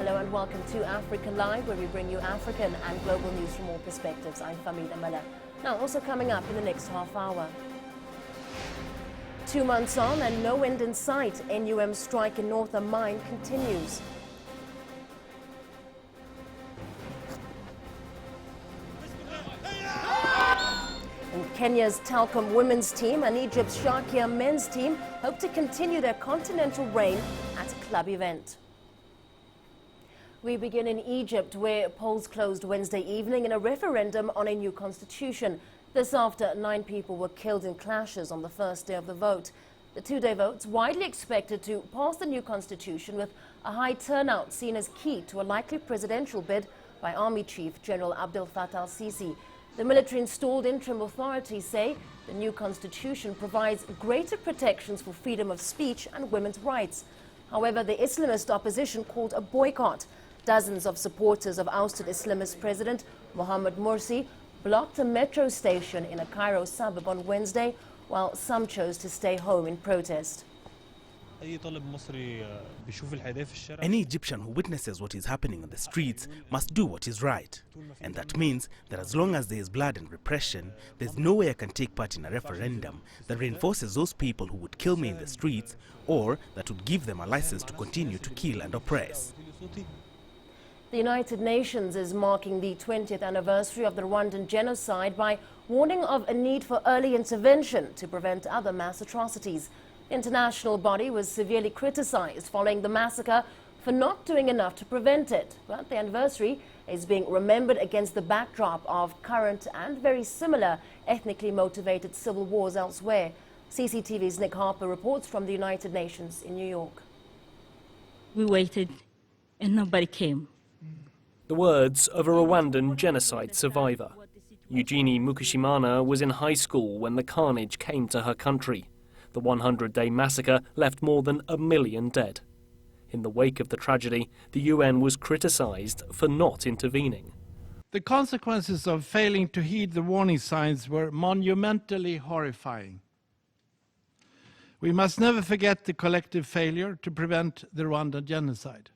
Hello and welcome to Africa Live, where we bring you African and global news from all perspectives. I'm Famida Mala. Now, also coming up in the next half hour. 2 months on and no end in sight, NUM strike in Northern Mine continues. And Kenya's Talcom women's team and Egypt's Sharkia men's team hope to continue their continental reign at a club event. We begin in Egypt, where polls closed Wednesday evening in a referendum on a new constitution. This after 9 people were killed in clashes on the first day of the vote. The 2-day votes, widely expected to pass the new constitution with a high turnout, seen as key to a likely presidential bid by Army Chief General Abdel Fattah al-Sisi. The military-installed interim authorities say the new constitution provides greater protections for freedom of speech and women's rights. However, the Islamist opposition called a boycott. Dozens of supporters of ousted Islamist President Mohamed Morsi blocked a metro station in a Cairo suburb on Wednesday, while some chose to stay home in protest. Any Egyptian who witnesses what is happening on the streets must do what is right. And that means that as long as there is blood and repression, there's no way I can take part in a referendum that reinforces those people who would kill me in the streets, or that would give them a license to continue to kill and oppress. The United Nations is marking the 20th anniversary of the Rwandan genocide by warning of a need for early intervention to prevent other mass atrocities. The international body was severely criticized following the massacre for not doing enough to prevent it. But the anniversary is being remembered against the backdrop of current and very similar ethnically motivated civil wars elsewhere. CCTV's Nick Harper reports from the United Nations in New York. We waited and nobody came. The words of a Rwandan genocide survivor. Eugenie Mukashimana was in high school when the carnage came to her country. The 100-day massacre left more than 1 million dead. In the wake of the tragedy, the UN was criticized for not intervening. The consequences of failing to heed the warning signs were monumentally horrifying. We must never forget the collective failure to prevent the Rwandan genocide.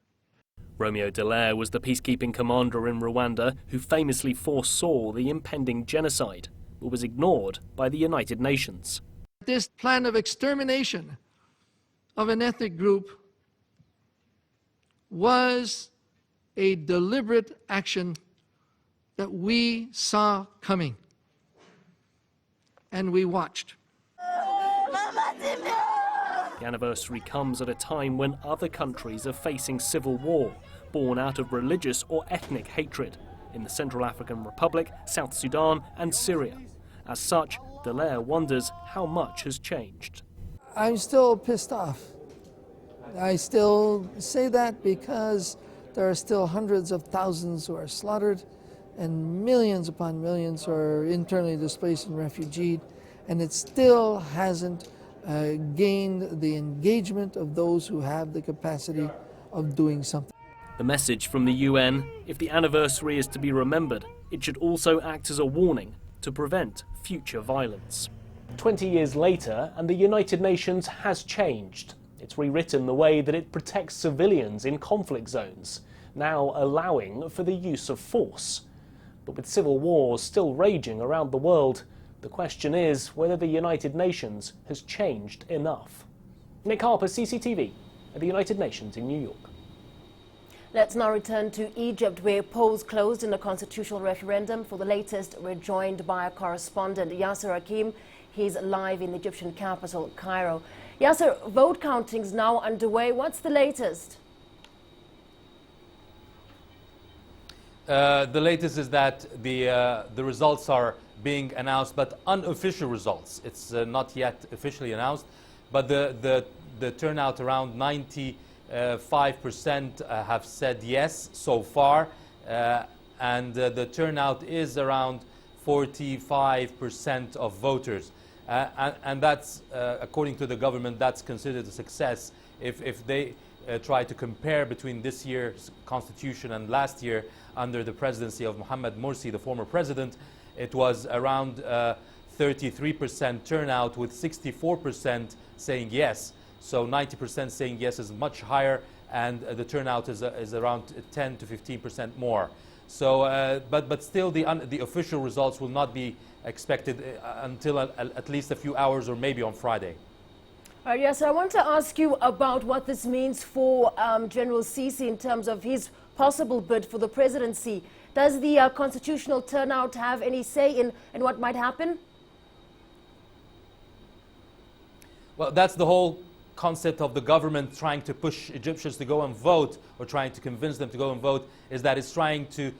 Romeo Dallaire was the peacekeeping commander in Rwanda who famously foresaw the impending genocide, but was ignored by the United Nations. This plan of extermination of an ethnic group was a deliberate action that we saw coming, and we watched. The anniversary comes at a time when other countries are facing civil war, born out of religious or ethnic hatred, in the Central African Republic, South Sudan and Syria. As such, Dallaire wonders how much has changed. I'm still pissed off. I still say that because there are still hundreds of thousands who are slaughtered and millions upon millions who are internally displaced and refugeed, and it still hasn't gained the engagement of those who have the capacity of doing something. The message from the UN: if the anniversary is to be remembered, it should also act as a warning to prevent future violence. 20 years later, and the United Nations has changed. It's rewritten the way that it protects civilians in conflict zones, now allowing for the use of force. But with civil wars still raging around the world, the question is whether the United Nations has changed enough. Nick Harper, CCTV, at the United Nations in New York. Let's now return to Egypt, where polls closed in the constitutional referendum. For the latest, we're joined by our correspondent Yasser Hakim. He's live in the Egyptian capital, Cairo. Yasser, vote counting is now underway. What's the latest? The latest is that the results are being announced, but unofficial results. It's not yet officially announced, but the turnout, around 95% have said yes so far, and the turnout is around 45% of voters, and that's according to the government, that's considered a success. If they try to compare between this year's constitution and last year under the presidency of Mohamed Morsi, the former president, it was around 33% turnout with 64% saying yes. So 90% saying yes is much higher and the turnout is around 10 to 15% more. So, but still, the official results will not be expected until at least a few hours or maybe on Friday. All right, yes, I want to ask you about what this means for General Sisi in terms of his possible bid for the presidency. Does the constitutional turnout have any say in what might happen? Well, that's the whole concept of the government trying to push Egyptians to go and vote, or trying to convince them to go and vote, is that it's trying to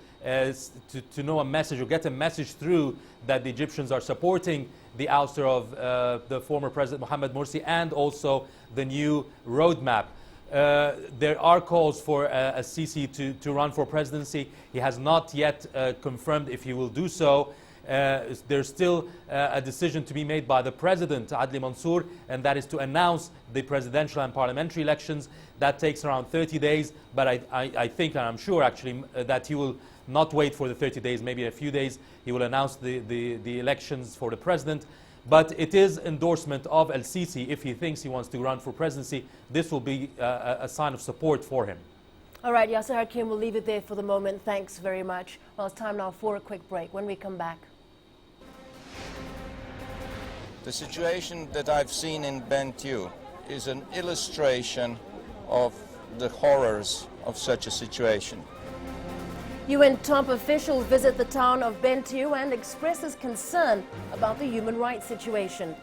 know a message or get a message through that the Egyptians are supporting the ouster of the former President Mohamed Morsi and also the new roadmap. There are calls for a Sisi to run for presidency. He has not yet confirmed if he will do so. There's still a decision to be made by the president, Adli Mansour, and that is to announce the presidential and parliamentary elections. That takes around 30 days, but I think, and I'm sure actually, that he will not wait for the 30 days, maybe a few days. He will announce the elections for the president. But it is endorsement of El-Sisi. If he thinks he wants to run for presidency, this will be a sign of support for him. All right, Yasser Hakim, we'll leave it there for the moment. Thanks very much. Well, it's time now for a quick break. When we come back. The situation that I've seen in Bentiu is an illustration of the horrors of such a situation. UN top officials visit the town of Bentiu and expresses concern about the human rights situation.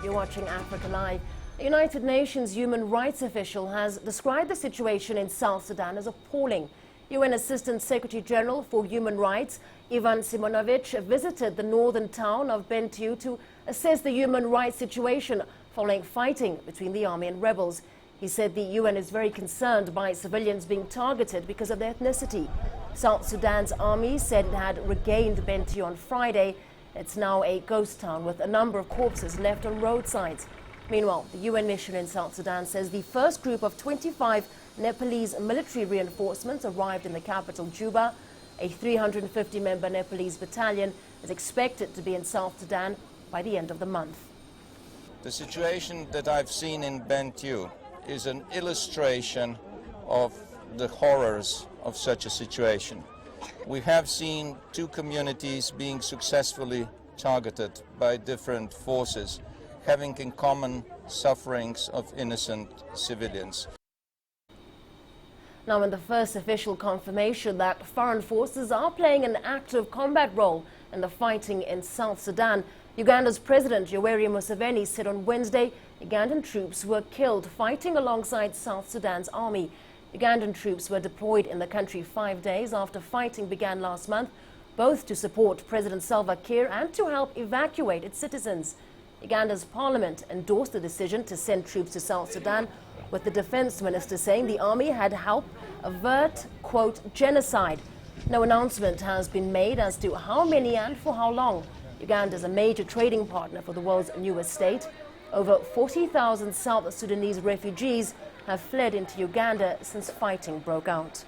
You're watching Africa Live. A United Nations human rights official has described the situation in South Sudan as appalling. UN Assistant Secretary General for Human Rights, Ivan Simonovic, visited the northern town of Bentiu to assess the human rights situation following fighting between the army and rebels. He said the UN is very concerned by civilians being targeted because of their ethnicity. South Sudan's army said it had regained Bentiu on Friday. It's now a ghost town with a number of corpses left on roadsides. Meanwhile, the UN mission in South Sudan says the first group of 25 Nepalese military reinforcements arrived in the capital, Juba. A 350-member Nepalese battalion is expected to be in South Sudan by the end of the month. The situation that I've seen in Bentiu is an illustration of the horrors of such a situation. We have seen two communities being successfully targeted by different forces, having in common sufferings of innocent civilians. Now, in the first official confirmation that foreign forces are playing an active combat role in the fighting in South Sudan, Uganda's President Yoweri Museveni said on Wednesday Ugandan troops were killed fighting alongside South Sudan's army. Ugandan troops were deployed in the country 5 days after fighting began last month, both to support President Salva Kiir and to help evacuate its citizens. Uganda's parliament endorsed the decision to send troops to South Sudan, with the defense minister saying the army had helped avert, quote, genocide. No announcement has been made as to how many and for how long. Uganda is a major trading partner for the world's newest state. Over 40,000 South Sudanese refugees have fled into Uganda since fighting broke out.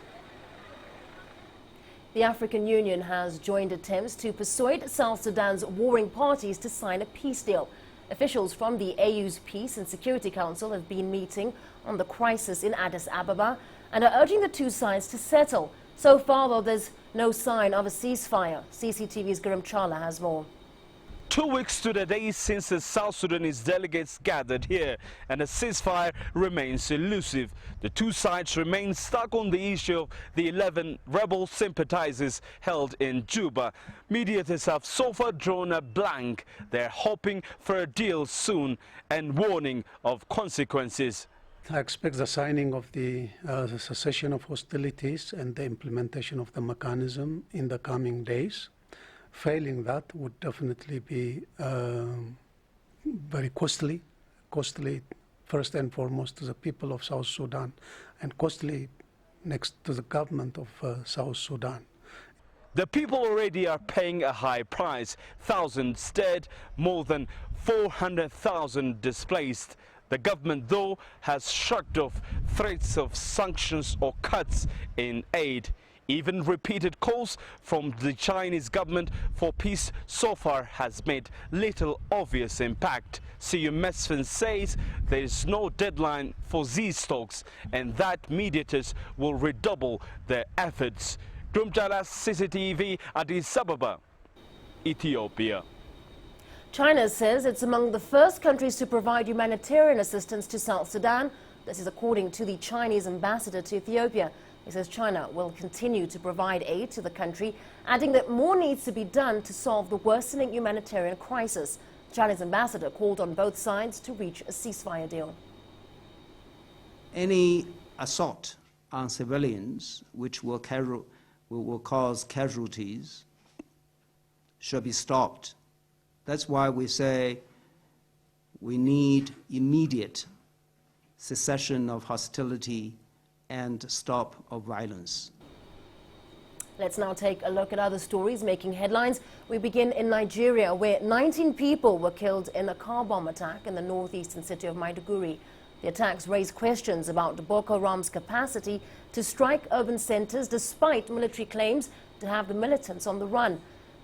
The African Union has joined attempts to persuade South Sudan's warring parties to sign a peace deal. Officials from the AU's Peace and Security Council have been meeting on the crisis in Addis Ababa and are urging the two sides to settle. So far, though, there's no sign of a ceasefire. CCTV's Gurum Chala has more. 2 weeks to the day since the South Sudanese delegates gathered here, and the ceasefire remains elusive. The two sides remain stuck on the issue of the 11 rebel sympathizers held in Juba. Mediators have so far drawn a blank. They're hoping for a deal soon and warning of consequences. I expect the signing of the cessation of hostilities and the implementation of the mechanism in the coming days. Failing that would definitely be very costly first and foremost to the people of South Sudan, and costly next to the government of South Sudan. The people already are paying a high price. Thousands dead, more than 400,000 displaced. The government, though, has shrugged off threats of sanctions or cuts in aid. Even repeated calls from the Chinese government for peace so far has made little obvious impact. CU Mesfin says there is no deadline for these talks and that mediators will redouble their efforts. Grumjala CCTV, Addis Ababa, Ethiopia. China says it's among the first countries to provide humanitarian assistance to South Sudan. This is according to the Chinese ambassador to Ethiopia. He says China will continue to provide aid to the country, adding that more needs to be done to solve the worsening humanitarian crisis. The Chinese ambassador called on both sides to reach a ceasefire deal. Any assault on civilians which will cause casualties should be stopped. That's why we say we need immediate cessation of hostility and stop of violence. Let's now take a look at other stories making headlines. We begin in Nigeria, where 19 people were killed in a car bomb attack in the northeastern city of Maiduguri. The attacks raise questions about Boko Haram's capacity to strike urban centers despite military claims to have the militants on the run.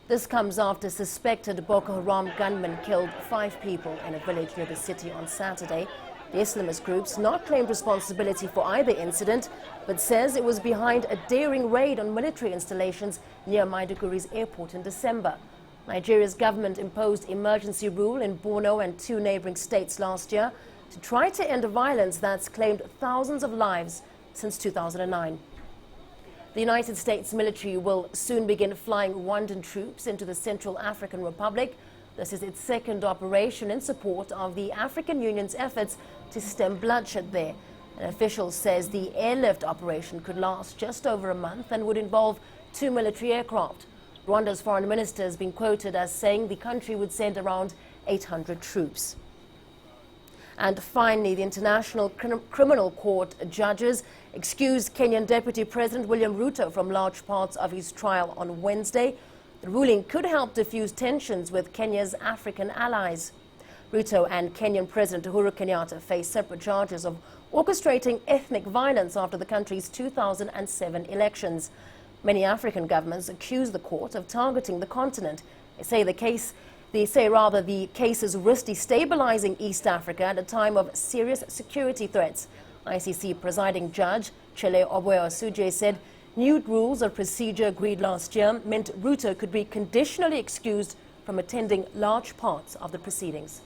This comes after suspected Boko Haram gunmen killed 5 people in a village near the city on Saturday. The Islamist group's not claimed responsibility for either incident, but says it was behind a daring raid on military installations near Maiduguri's airport in December. Nigeria's government imposed emergency rule in Borno and 2 neighboring states last year to try to end a violence that's claimed thousands of lives since 2009. The United States military will soon begin flying Rwandan troops into the Central African Republic. This is its second operation in support of the African Union's efforts to stem bloodshed there. An official says the airlift operation could last just over a month and would involve 2 military aircraft. Rwanda's foreign minister has been quoted as saying the country would send around 800 troops. And finally, the International Criminal Court judges excused Kenyan Deputy President William Ruto from large parts of his trial on Wednesday. The ruling could help diffuse tensions with Kenya's African allies. Ruto and Kenyan President Uhuru Kenyatta face separate charges of orchestrating ethnic violence after the country's 2007 elections. Many African governments accuse the court of targeting the continent. They say the case is risk destabilizing East Africa at a time of serious security threats. ICC presiding judge Chele Oboyo-Suje said new rules of procedure agreed last year meant Ruto could be conditionally excused from attending large parts of the proceedings.